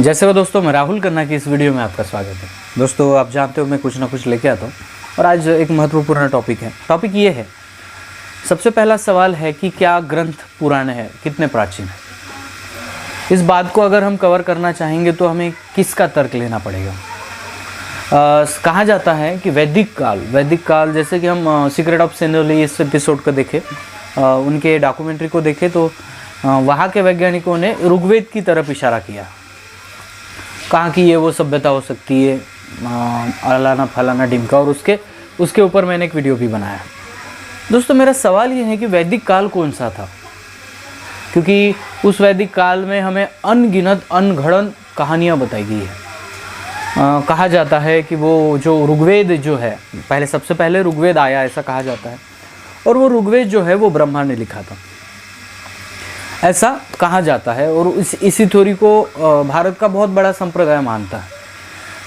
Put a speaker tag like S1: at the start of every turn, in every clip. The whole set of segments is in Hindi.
S1: जैसे वो दोस्तों, मैं राहुल खन्ना की इस वीडियो में आपका स्वागत है। दोस्तों, आप जानते हो मैं कुछ ना कुछ लेके आता हूँ और आज एक महत्वपूर्ण टॉपिक है। टॉपिक ये है, सबसे पहला सवाल है कि क्या ग्रंथ पुराने हैं, कितने प्राचीन हैं। इस बात को अगर हम कवर करना चाहेंगे तो हमें किसका तर्क लेना पड़ेगा। कहा जाता है कि वैदिक काल जैसे कि हम सीक्रेट ऑफ सिनोली इस एपिसोड को देखें, उनके डॉक्यूमेंट्री को देखें तो वहाँ के वैज्ञानिकों ने ऋग्वेद की तरफ इशारा किया, कहा कि ये वो सभ्यता हो सकती है, अलाना फलाना ढिमका, और उसके ऊपर मैंने एक वीडियो भी बनाया। दोस्तों, मेरा सवाल ये है कि वैदिक काल कौन सा था, क्योंकि उस वैदिक काल में हमें अनगिनत अनगढ़ंत कहानियाँ बताई गई है। कहा जाता है कि वो जो ऋग्वेद जो है, सबसे पहले ऋग्वेद आया ऐसा कहा जाता है, और वो ऋग्वेद जो है वो ब्रह्मा ने लिखा था ऐसा कहा जाता है। और इसी थ्योरी को भारत का बहुत बड़ा संप्रदाय मानता है।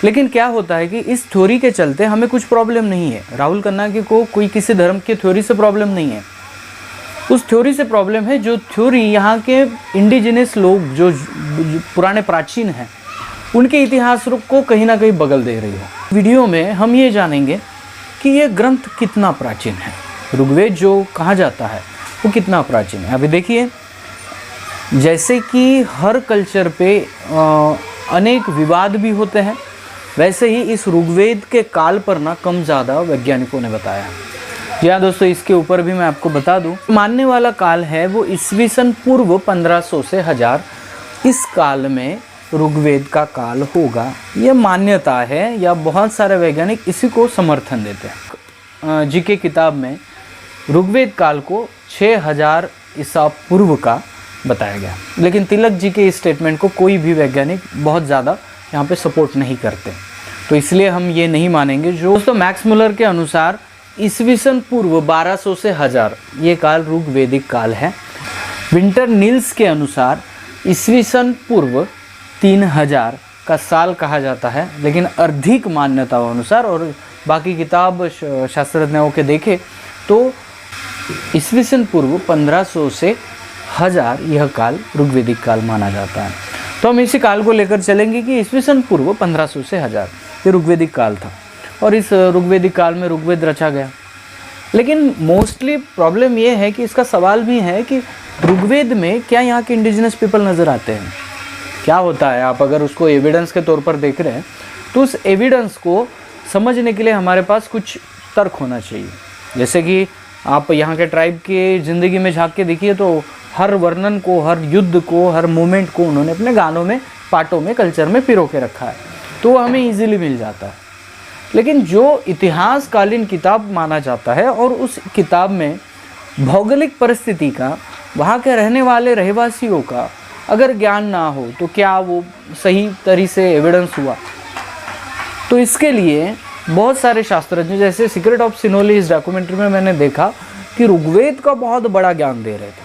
S1: लेकिन क्या होता है कि इस थ्योरी के चलते हमें कुछ प्रॉब्लम नहीं है। राहुल खन्ना को कोई किसी धर्म के थ्योरी से प्रॉब्लम नहीं है। उस थ्योरी से प्रॉब्लम है जो थ्योरी यहाँ के इंडिजिनस लोग जो पुराने प्राचीन हैं, उनके इतिहास को कहीं ना कहीं बगल दे रही हो। वीडियो में हम ये जानेंगे कि ये ग्रंथ कितना प्राचीन है, ऋग्वेद जो कहा जाता है वो कितना प्राचीन है। अभी देखिए, जैसे कि हर कल्चर पे अनेक विवाद भी होते हैं, वैसे ही इस ऋग्वेद के काल पर ना कम ज़्यादा वैज्ञानिकों ने बताया। जी हाँ दोस्तों, इसके ऊपर भी मैं आपको बता दूं, मानने वाला काल है वो ईस्वी सन पूर्व 1500 से 1000, इस काल में ऋग्वेद का काल होगा। यह मान्यता है, या बहुत सारे वैज्ञानिक इसी को समर्थन देते हैं। जी के किताब में ऋग्वेद काल को 6000 ईसा पूर्व का बताया गया, लेकिन तिलक जी के इस स्टेटमेंट को कोई भी वैज्ञानिक बहुत ज़्यादा यहाँ पे सपोर्ट नहीं करते, तो इसलिए हम ये नहीं मानेंगे। जो दोस्तों मैक्स मुलर के अनुसार ईस्वी सन पूर्व 1200 से 1000 ये काल ऋग्वेदिक काल है। विंटर नील्स के अनुसार ईस्वी सन पूर्व 3000 का साल कहा जाता है, लेकिन अधिक मान्यताओं अनुसार और बाकी किताब शास्त्रज्ञों के देखें तो ईस्वी सन पूर्व 1500 से 1000 यह काल ऋग्वेदिक काल माना जाता है। तो हम इसी काल को लेकर चलेंगे कि ईस्वी सन पूर्व 1500 से 1000 ये ऋग्वेदिक काल था, और इस ऋग्वेदिक काल में ऋग्वेद रचा गया। लेकिन मोस्टली प्रॉब्लम ये है कि इसका सवाल भी है कि ऋग्वेद में क्या यहाँ के इंडिजिनस पीपल नज़र आते हैं। क्या होता है, आप अगर उसको एविडेंस के तौर पर देख रहे हैं तो उस एविडेंस को समझने के लिए हमारे पास कुछ तर्क होना चाहिए। जैसे कि आप यहाँ के ट्राइब के ज़िंदगी में झांक के देखिए तो हर वर्णन को, हर युद्ध को, हर मोमेंट को उन्होंने अपने गानों में, पाटों में, कल्चर में पिरो के रखा है, तो वो हमें ईजिली मिल जाता है। लेकिन जो इतिहासकालीन किताब माना जाता है और उस किताब में भौगोलिक परिस्थिति का, वहाँ के रहने वाले रहवासियों का अगर ज्ञान ना हो तो क्या वो सही तरीके से एविडेंस हुआ। तो इसके लिए बहुत सारे शास्त्रज्ञ, जैसे सीक्रेट ऑफ सिनोली इस डॉक्यूमेंट्री में मैंने देखा कि ऋग्वेद का बहुत बड़ा ज्ञान दे रहे थे।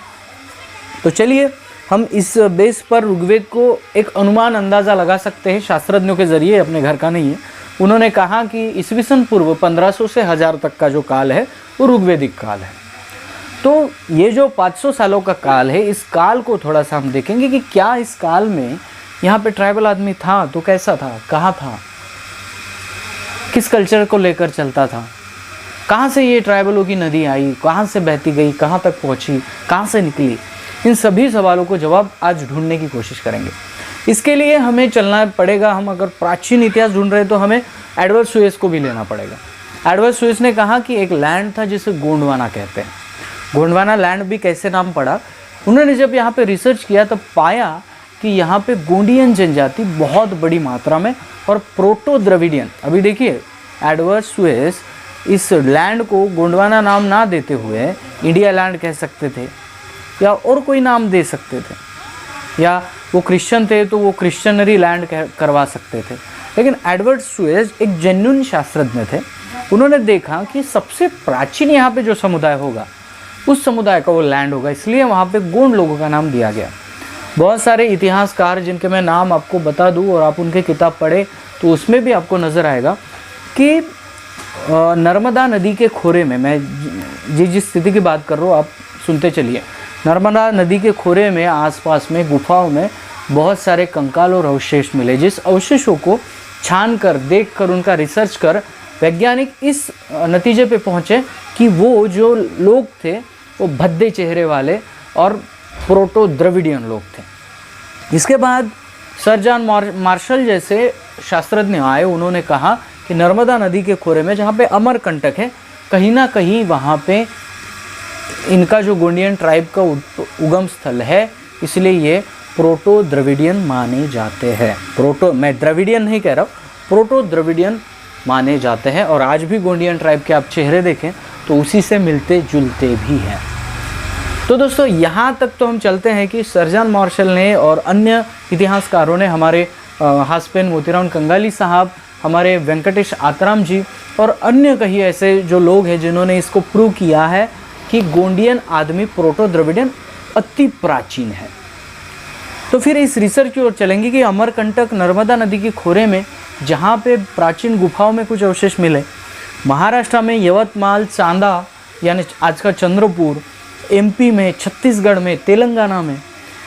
S1: तो चलिए हम इस बेस पर ऋग्वेद को एक अनुमान अंदाज़ा लगा सकते हैं शास्त्रज्ञों के ज़रिए, अपने घर का नहीं है। उन्होंने कहा कि ईस्वी सन पूर्व 1500 से 1000 तक का जो काल है वो ऋग्वेदिक काल है। तो ये जो 500 सालों का काल है, इस काल को थोड़ा सा हम देखेंगे कि क्या इस काल में यहाँ पे ट्राइबल आदमी था तो कैसा था, कहाँ था, किस कल्चर को लेकर चलता था, कहाँ से ये ट्राइबलों की नदी आई, कहाँ से बहती गई, कहाँ तक पहुँची, कहाँ से निकली। इन सभी सवालों को जवाब आज ढूंढने की कोशिश करेंगे। इसके लिए हमें चलना पड़ेगा, हम अगर प्राचीन इतिहास ढूंढ रहे हैं तो हमें एडवर्ड सुएज को भी लेना पड़ेगा। एडवर्ड सुएज ने कहा कि एक लैंड था जिसे गोंडवाना कहते हैं। गोंडवाना लैंड भी कैसे नाम पड़ा, उन्होंने जब यहाँ पे रिसर्च किया तब पाया कि यहाँ पे गोंडियन जनजाति बहुत बड़ी मात्रा में और प्रोटो द्रविडियन, अभी देखिए एडवर्ड सुएज इस लैंड को गोंडवाना नाम ना देते हुए इंडिया लैंड कह सकते थे, या और कोई नाम दे सकते थे, या वो क्रिश्चियन थे तो वो क्रिश्चियनरी लैंड करवा सकते थे। लेकिन एडवर्ड सुएज एक जेन्युइन शास्त्रज्ञ थे। उन्होंने देखा कि सबसे प्राचीन यहाँ पे जो समुदाय होगा उस समुदाय का वो लैंड होगा, इसलिए वहाँ पे गोंड लोगों का नाम दिया गया। बहुत सारे इतिहासकार जिनके मैं नाम आपको बता दूँ और आप उनके किताब पढ़े तो उसमें भी आपको नज़र आएगा कि नर्मदा नदी के खोरे में, मैं जिस स्थिति की बात कर रहा हूँ आप सुनते चलिए, नर्मदा नदी के खोरे में आसपास में गुफाओं में बहुत सारे कंकाल और अवशेष मिले, जिस अवशेषों को छान कर, देख कर, उनका रिसर्च कर वैज्ञानिक इस नतीजे पे पहुँचे कि वो जो लोग थे वो भद्दे चेहरे वाले और प्रोटो द्रविडियन लोग थे। इसके बाद सर जॉन मार्शल जैसे शास्त्रज्ञ आए, उन्होंने कहा कि नर्मदा नदी के खोरे में जहाँ पे अमरकंटक है, कहीं ना कहीं वहाँ पे इनका जो गोंडियन ट्राइब का उगम स्थल है, इसलिए ये प्रोटो द्रविडियन माने जाते हैं। प्रोटो, मैं द्रविडियन नहीं कह रहा हूँ, प्रोटो द्रविडियन माने जाते हैं। और आज भी गोंडियन ट्राइब के आप चेहरे देखें तो उसी से मिलते जुलते भी हैं। तो दोस्तों यहाँ तक तो हम चलते हैं कि सर जॉन मार्शल ने और अन्य इतिहासकारों ने, हमारे हासपेन मोतीराम कंगाली साहब, हमारे वेंकटेश आतराम जी और अन्य कई ऐसे जो लोग हैं जिन्होंने इसको प्रूव किया है कि गोंडियन आदमी प्रोटो द्रविडियन अति प्राचीन है। तो फिर इस रिसर्च की ओर चलेंगे कि अमरकंटक नर्मदा नदी के खोरे में जहाँ पे प्राचीन गुफाओं में कुछ अवशेष मिले, महाराष्ट्र में यवतमाल, चांदा यानी आज का चंद्रपुर, एमपी में, छत्तीसगढ़ में, तेलंगाना में,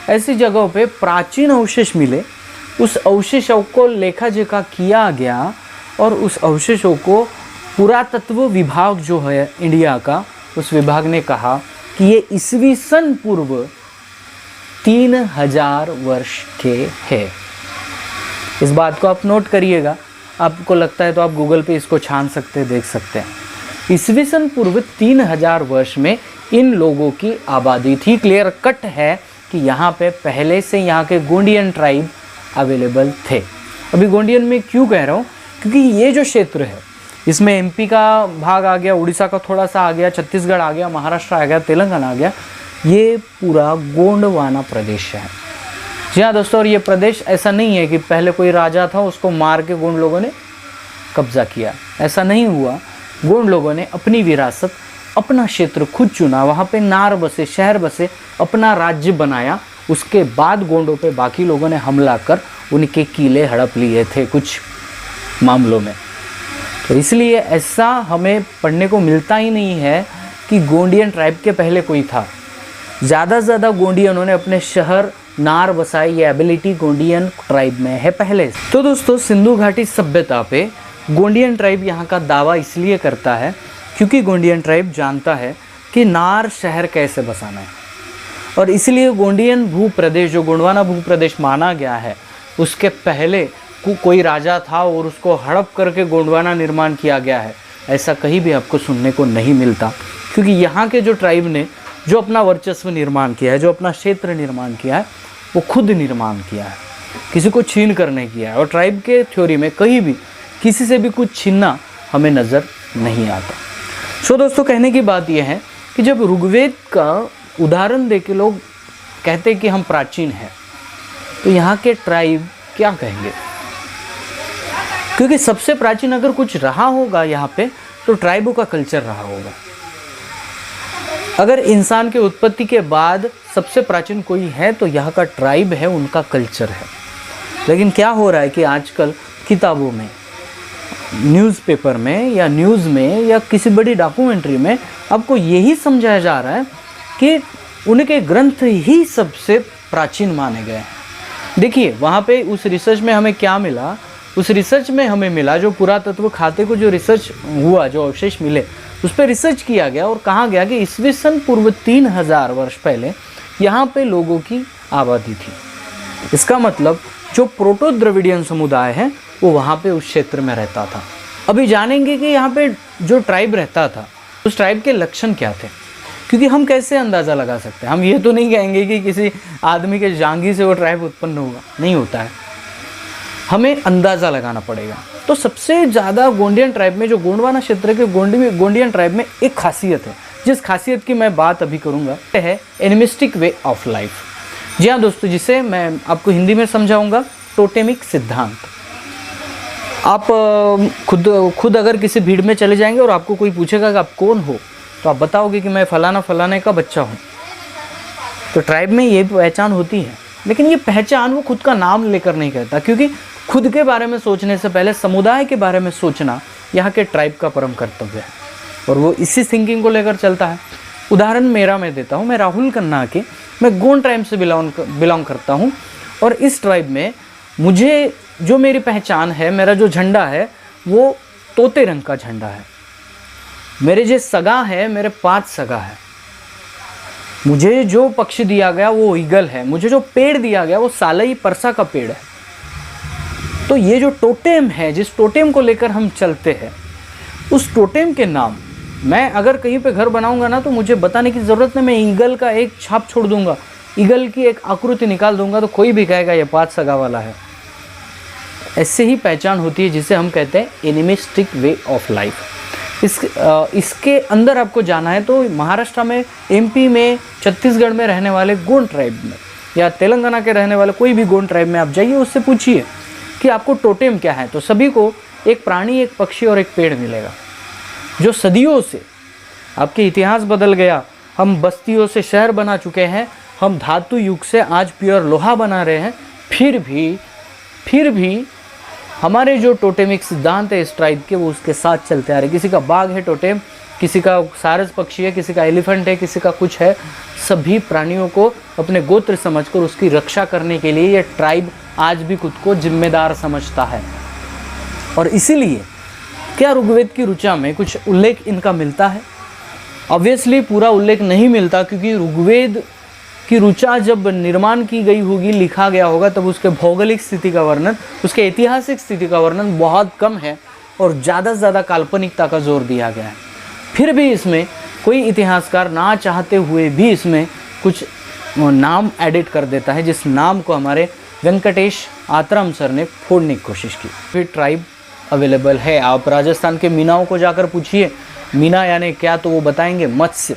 S1: ऐसी जगहों पे प्राचीन अवशेष मिले। उस अवशेषों को लेखा जोखा किया गया और उस अवशेषों को पुरातत्व विभाग जो है इंडिया का, उस विभाग ने कहा कि ये ईस्वी सन पूर्व 3000 वर्ष के हैं। इस बात को आप नोट करिएगा, आपको लगता है तो आप गूगल पे इसको छान सकते हैं, देख सकते हैं। ईस्वी सन पूर्व 3000 वर्ष में इन लोगों की आबादी थी। क्लियर कट है कि यहाँ पे पहले से यहाँ के गोंडियन ट्राइब अवेलेबल थे। अभी गोंडियन में क्यों कह रहा हूँ, क्योंकि ये जो क्षेत्र है इसमें एमपी का भाग आ गया, उड़ीसा का थोड़ा सा आ गया, छत्तीसगढ़ आ गया, महाराष्ट्र आ गया, तेलंगाना आ गया, ये पूरा गोंडवाना प्रदेश है। जी हाँ दोस्तों, और ये प्रदेश ऐसा नहीं है कि पहले कोई राजा था उसको मार के गोंड लोगों ने कब्जा किया, ऐसा नहीं हुआ। गोंड लोगों ने अपनी विरासत, अपना क्षेत्र खुद चुना, वहाँ पे नार बसे, शहर बसे, अपना राज्य बनाया। उसके बाद गोंडों पे बाकी लोगों ने हमला कर उनके किले हड़प लिए थे कुछ मामलों में। तो इसलिए ऐसा हमें पढ़ने को मिलता ही नहीं है कि गोंडियन ट्राइब के पहले कोई था। ज़्यादा से ज़्यादा गोंडियनों ने अपने शहर नार बसाए, ये एबिलिटी गोंडियन ट्राइब में है पहले। तो दोस्तों, सिंधु घाटी सभ्यता पे गोंडियन ट्राइब यहाँ का दावा इसलिए करता है क्योंकि गोंडियन ट्राइब जानता है कि नार शहर कैसे बसाना है, और इसलिए गोंडियन भूप्रदेश जो गोंडवाना भूप्रदेश माना गया है, उसके पहले कोई राजा था और उसको हड़प करके गोंडवाना निर्माण किया गया है, ऐसा कहीं भी आपको सुनने को नहीं मिलता। क्योंकि यहाँ के जो ट्राइब ने जो अपना वर्चस्व निर्माण किया है, जो अपना क्षेत्र निर्माण किया है, वो खुद निर्माण किया है, किसी को छीन कर नहीं किया है। और ट्राइब के थ्योरी में कहीं भी किसी से भी कुछ छीनना हमें नज़र नहीं आता। सो दोस्तों, कहने की बात यह है कि जब ऋग्वेद का उदाहरण दे के लोग कहते कि हम प्राचीन हैं, तो यहाँ के ट्राइब क्या कहेंगे? क्योंकि सबसे प्राचीन अगर कुछ रहा होगा यहाँ पे तो ट्राइबों का कल्चर रहा होगा। अगर इंसान के उत्पत्ति के बाद सबसे प्राचीन कोई है तो यहाँ का ट्राइब है, उनका कल्चर है। लेकिन क्या हो रहा है कि आजकल किताबों में, न्यूज़पेपर में या न्यूज़ में या किसी बड़ी डॉक्यूमेंट्री में आपको यही समझाया जा रहा है कि उनके ग्रंथ ही सबसे प्राचीन माने गए हैं। देखिए, वहाँ पे उस रिसर्च में हमें क्या मिला? उस रिसर्च में हमें मिला, जो पुरातत्व खाते को जो रिसर्च हुआ, जो अवशेष मिले, उस पर रिसर्च किया गया और कहा गया कि ईस्वी सन पूर्व 3000 वर्ष पहले यहाँ पे लोगों की आबादी थी। इसका मतलब जो प्रोटो द्रविडियन समुदाय है वो वहाँ पे उस क्षेत्र में रहता था। अभी जानेंगे कि यहाँ पे जो ट्राइब रहता था उस ट्राइब के लक्षण क्या थे, क्योंकि हम कैसे अंदाज़ा लगा सकते हैं? हम ये तो नहीं कहेंगे कि किसी आदमी के जांघी से वो ट्राइब उत्पन्न होगा, नहीं होता है, हमें अंदाज़ा लगाना पड़ेगा। तो सबसे ज़्यादा गोंडियन ट्राइब में, जो गोंडवाना क्षेत्र के गोंडियन ट्राइब में एक खासियत है, जिस खासियत की मैं बात अभी करूँगा, है एनिमिस्टिक वे ऑफ लाइफ। जी हाँ दोस्तों, जिसे मैं आपको हिंदी में समझाऊँगा, टोटेमिक सिद्धांत। आप खुद अगर किसी भीड़ में चले जाएंगे और आपको कोई पूछेगा कि आप कौन हो, तो आप बताओगे कि मैं फ़लाना फ़लाने का बच्चा हूँ। तो ट्राइब में ये पहचान होती है, लेकिन ये पहचान वो खुद का नाम लेकर नहीं कहता, क्योंकि खुद के बारे में सोचने से पहले समुदाय के बारे में सोचना यहाँ के ट्राइब का परम कर्तव्य है, और वो इसी थिंकिंग को लेकर चलता है। उदाहरण मैं देता हूँ, मैं राहुल कन्ना के, मैं गोंड ट्राइब से बिलोंग करता हूँ, और इस ट्राइब में मुझे जो मेरी पहचान है, मेरा जो झंडा है वो तोते रंग का झंडा है। मेरे जो सगा है, मेरे 5 सगा है। मुझे जो पक्षी दिया गया वो ईगल है। मुझे जो पेड़ दिया गया वो सालई परसा का पेड़ है। तो ये जो टोटेम है, जिस टोटेम को लेकर हम चलते हैं, उस टोटेम के नाम, मैं अगर कहीं पे घर बनाऊंगा ना तो मुझे बताने की ज़रूरत नहीं, मैं ईगल का एक छाप छोड़ दूंगा, ईगल की एक आकृति निकाल दूंगा, तो कोई भी कहेगा ये 5 सगा वाला है। ऐसे ही पहचान होती है जिसे हम कहते हैं एनिमिस्टिक वे ऑफ लाइफ। इसके अंदर आपको जाना है तो महाराष्ट्र में, एमपी में, छत्तीसगढ़ में रहने वाले गोंड ट्राइब में या तेलंगाना के रहने वाले कोई भी गोंड ट्राइब में आप जाइए, उससे पूछिए कि आपको टोटेम क्या है, तो सभी को एक प्राणी, एक पक्षी और एक पेड़ मिलेगा। जो सदियों से आपके इतिहास बदल गया, हम बस्तियों से शहर बना चुके हैं, हम धातु युग से आज प्योर लोहा बना रहे हैं, फिर भी हमारे जो टोटेमिक सिद्धांत है इस ट्राइब के, वो उसके साथ चलते आ रहे। किसी का बाघ है टोटेम, किसी का सारस पक्षी है, किसी का एलिफेंट है, किसी का कुछ है। सभी प्राणियों को अपने गोत्र समझकर उसकी रक्षा करने के लिए ये ट्राइब आज भी खुद को जिम्मेदार समझता है। और इसीलिए क्या ऋग्वेद की ऋचा में कुछ उल्लेख इनका मिलता है? ऑब्वियसली पूरा उल्लेख नहीं मिलता, क्योंकि ऋग्वेद की ऋचा जब निर्माण की गई होगी, लिखा गया होगा, तब उसके भौगोलिक स्थिति का वर्णन, उसके ऐतिहासिक स्थिति का वर्णन बहुत कम है और ज़्यादा से ज़्यादा काल्पनिकता का जोर दिया गया है। फिर भी इसमें कोई इतिहासकार ना चाहते हुए भी इसमें कुछ नाम एडिट कर देता है, जिस नाम को हमारे वेंकटेश आतराम सर ने फोड़ने की कोशिश की। फिर ट्राइब अवेलेबल है, आप राजस्थान के मीनाओं को जाकर पूछिए मीना यानी क्या, तो वो बताएंगे मत्स्य।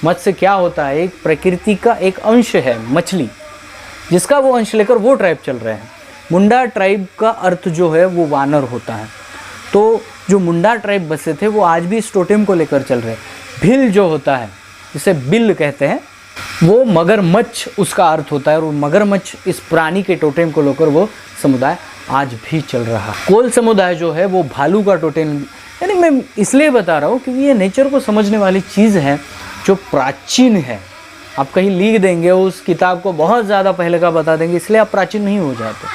S1: मत्स्य क्या होता है? एक प्रकृति का एक अंश है, मछली, जिसका वो अंश लेकर वो ट्राइब चल रहे हैं। मुंडा ट्राइब का अर्थ जो है वो वानर होता है। तो जो मुंडा ट्राइब बसे थे वो आज भी इस टोटेम को लेकर चल रहे हैं। भिल जो होता है, जिसे बिल कहते हैं, वो मगरमच्छ उसका अर्थ होता है, और मगरमच्छ इस प्राणी के टोटेम को लेकर वो समुदाय आज भी चल रहा है। कोल समुदाय जो है वो भालू का टोटेम, यानी मैं इसलिए बता रहा हूँ क्योंकि ये नेचर को समझने वाली चीज़ है जो प्राचीन है। आप कहीं लिख देंगे उस किताब को बहुत ज़्यादा पहले का बता देंगे, इसलिए आप प्राचीन नहीं हो जाते।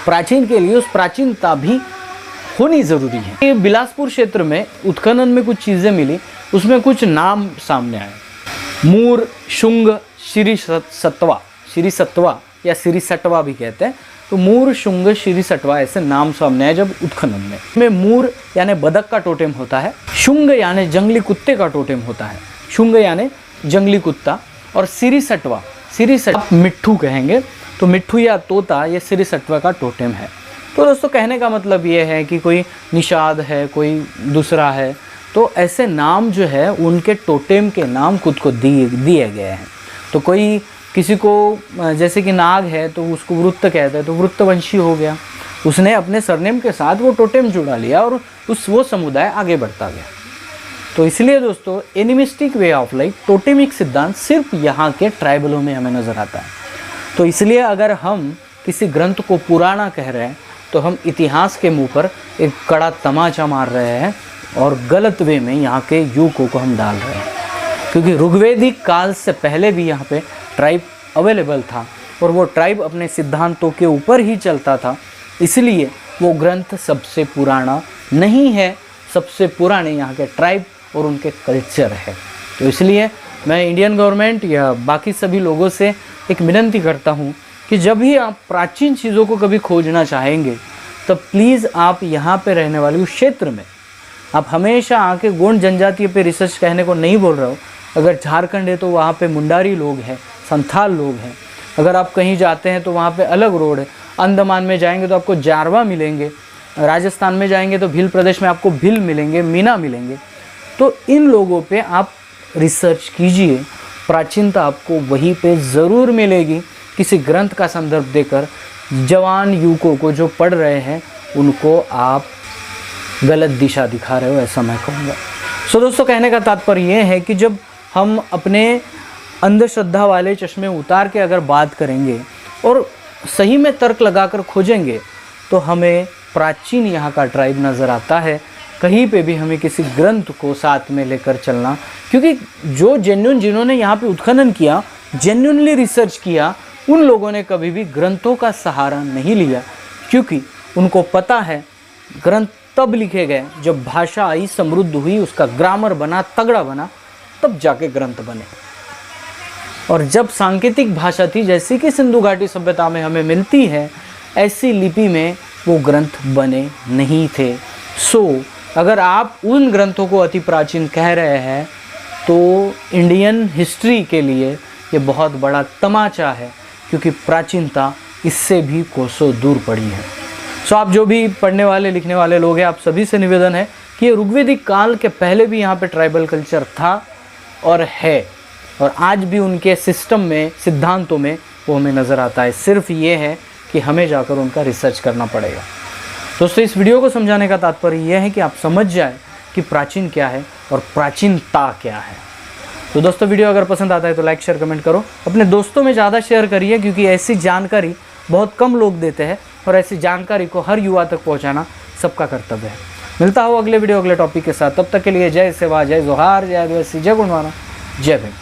S1: प्राचीन के लिए उस प्राचीनता भी होनी ज़रूरी है। ये बिलासपुर क्षेत्र में उत्खनन में कुछ चीज़ें मिली, उसमें कुछ नाम सामने आए। मूर, शुंग, श्री सत्वा या श्री सटवा भी कहते हैं। तो मूर, शुंग, श्री सटवा ऐसे नाम सामने आए जब उत्खनन में मूर यानी बदक का टोटेम होता है, शुंग यानी जंगली कुत्ते का टोटेम होता है, शुंग यानी जंगली कुत्ता, और श्री सटवा मिट्ठू कहेंगे, तो मिट्ठू या तोता ये श्री सटवा का टोटेम है। तो दोस्तों कहने का मतलब ये है कि कोई निषाद है, कोई दूसरा है, तो ऐसे नाम जो है उनके टोटेम के नाम खुद को दिए गए हैं। तो कोई किसी को जैसे कि नाग है तो उसको वृत्त कहते हैं, तो वृत्तवंशी हो गया, उसने अपने सरनेम के साथ वो टोटेम जुड़ा लिया और वो समुदाय आगे बढ़ता गया। तो इसलिए दोस्तों animistic way of life, totemic सिद्धांत सिर्फ यहाँ के ट्राइबलों में हमें नज़र आता है। तो इसलिए अगर हम किसी ग्रंथ को पुराना कह रहे हैं तो हम इतिहास के मुंह पर एक कड़ा तमाचा मार रहे हैं और गलत वे में यहाँ के युगों को हम डाल रहे हैं, क्योंकि ऋग्वेदिक काल से पहले भी यहाँ पे ट्राइब अवेलेबल था और वो ट्राइब अपने सिद्धांतों के ऊपर ही चलता था। इसलिए वो ग्रंथ सबसे पुराना नहीं है, सबसे पुराने यहाँ के ट्राइब और उनके कल्चर है। तो इसलिए मैं इंडियन गवर्नमेंट या बाकी सभी लोगों से एक विनती करता हूँ कि जब भी आप प्राचीन चीज़ों को कभी खोजना चाहेंगे तब प्लीज़ आप यहाँ पे रहने वाले उस क्षेत्र में आप हमेशा आके गोंड जनजाति पे रिसर्च कहने को नहीं बोल रहा हो। अगर झारखंड है तो वहाँ पे मुंडारी लोग हैं, संथाल लोग हैं। अगर आप कहीं जाते हैं तो वहाँ पे अलग रोड है। अंडमान में जाएंगे तो आपको जारवा मिलेंगे, राजस्थान में जाएंगे तो भील प्रदेश में आपको भील मिलेंगे, मीना मिलेंगे। तो इन लोगों पे आप रिसर्च कीजिए, प्राचीनता आपको वहीं पे ज़रूर मिलेगी। किसी ग्रंथ का संदर्भ देकर जवान युवकों को जो पढ़ रहे हैं उनको आप गलत दिशा दिखा रहे हो, ऐसा मैं कहूँगा। सो दोस्तों कहने का तात्पर्य ये है कि जब हम अपने अंधश्रद्धा वाले चश्मे उतार के अगर बात करेंगे और सही में तर्क लगाकर खोजेंगे तो हमें प्राचीन यहाँ का ट्राइब नज़र आता है। कहीं पे भी हमें किसी ग्रंथ को साथ में लेकर चलना, क्योंकि जो जेन्युइन जिन्होंने यहाँ पे उत्खनन किया, जेन्युइनली रिसर्च किया, उन लोगों ने कभी भी ग्रंथों का सहारा नहीं लिया, क्योंकि उनको पता है ग्रंथ तब लिखे गए जब भाषा आई, समृद्ध हुई, उसका ग्रामर बना, तगड़ा बना, तब जाके ग्रंथ बने। और जब सांकेतिक भाषा थी, जैसी कि सिंधु घाटी सभ्यता में हमें मिलती है, ऐसी लिपि में वो ग्रंथ बने नहीं थे। अगर आप उन ग्रंथों को अति प्राचीन कह रहे हैं तो इंडियन हिस्ट्री के लिए ये बहुत बड़ा तमाचा है, क्योंकि प्राचीनता इससे भी कोसों दूर पड़ी है। आप जो भी पढ़ने वाले लिखने वाले लोग हैं, आप सभी से निवेदन है कि ये ऋग्वेदिक काल के पहले भी यहाँ पे ट्राइबल कल्चर था और है, और आज भी उनके सिस्टम में, सिद्धांतों में वो हमें नज़र आता है। सिर्फ ये है कि हमें जाकर उनका रिसर्च करना पड़ेगा। दोस्तों, इस वीडियो को समझाने का तात्पर्य यह है कि आप समझ जाए कि प्राचीन क्या है और प्राचीनता क्या है। तो दोस्तों, वीडियो अगर पसंद आता है तो लाइक शेयर कमेंट करो, अपने दोस्तों में ज़्यादा शेयर करिए, क्योंकि ऐसी जानकारी बहुत कम लोग देते हैं और ऐसी जानकारी को हर युवा तक पहुंचाना सबका कर्तव्य है। मिलता हो अगले वीडियो अगले टॉपिक के साथ, तब तक के लिए जय सेवा, जय जोहार, जय आदिवासी, जय गुणवाना, जय भीम।